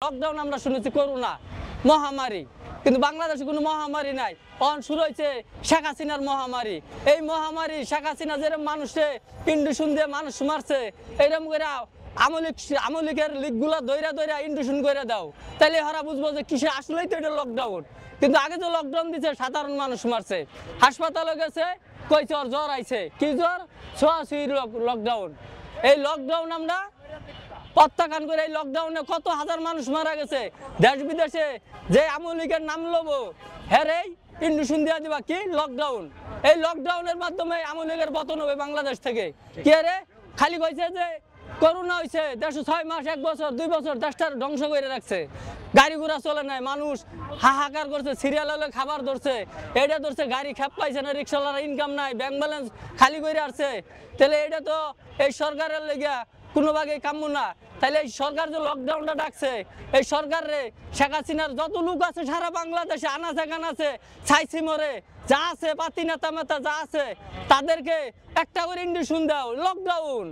Lockdown আমরা শুনেছি corona মহামারী, কিন্তু বাংলাদেশে কোনো মহামারী নাই। অন শুরু হয়েছে শেখ হাসিনার মহামারী। এই মহামারী শেখ হাসিনা যেরকম মানুষে ইন্ডুশন দিয়ে মানুষ মারছে, এইরকম করে আমলিকের লিগগুলা দইরা দইরা ইন্ডুশন করে দাও, তাইলে হারা বুঝবো যে কিসে আসলেই তো এটা লকডাউন। কিন্তু আগে তো লকডাউন দিচ্ছে, সাধারণ মানুষ মারছে, হাসপাতালে গেছে, কইছে ওর জ্বর আইছে, কি জ্বর? ছোঁয়াছুঁই লকডাউন। এই লকডাউন আমরা প্রত্যাখ্যান করে, এই লকডাউনে কত হাজার মানুষ মারা গেছে। দেশ বিদেশে যে আমলিকের নাম লবো হ্যাঁ ইন্ডুশন দিয়া দিবা কি লকডাউন। এই লকডাউনের মাধ্যমে আমলিকের পতন হবে বাংলাদেশ থেকে। কি রে খালি কইছে যে করোনা হয়েছে, দেড়শো 6 মাস 1 বছর 2 বছর দেশটার ধ্বংস করে রাখছে, গাড়ি ঘোড়া চলে নাই, মানুষ হাহাকার করছে, সিরিয়াল হলে খাবার ধরছে, এটা ধরছে, গাড়ি খেপ পাইছে না, রিক্সাওয়ালার ইনকাম নাই, ব্যাংক ব্যালেন্স খালি করে আসছে। তাহলে এটা তো এই সরকারের লেগিয়া কোনো ভাগে কাম্য না। তাহলে এই সরকার যে লকডাউনটা ডাকছে, এই সরকারে শেখ হাসিনার যত লোক আছে সারা বাংলাদেশে আনাচে কানাচে ছাইছি মরে যা আছে, পাতি নেতা মেতা যা আছে, তাদেরকে একটা করে ইন্ডিশন দাও লকডাউন।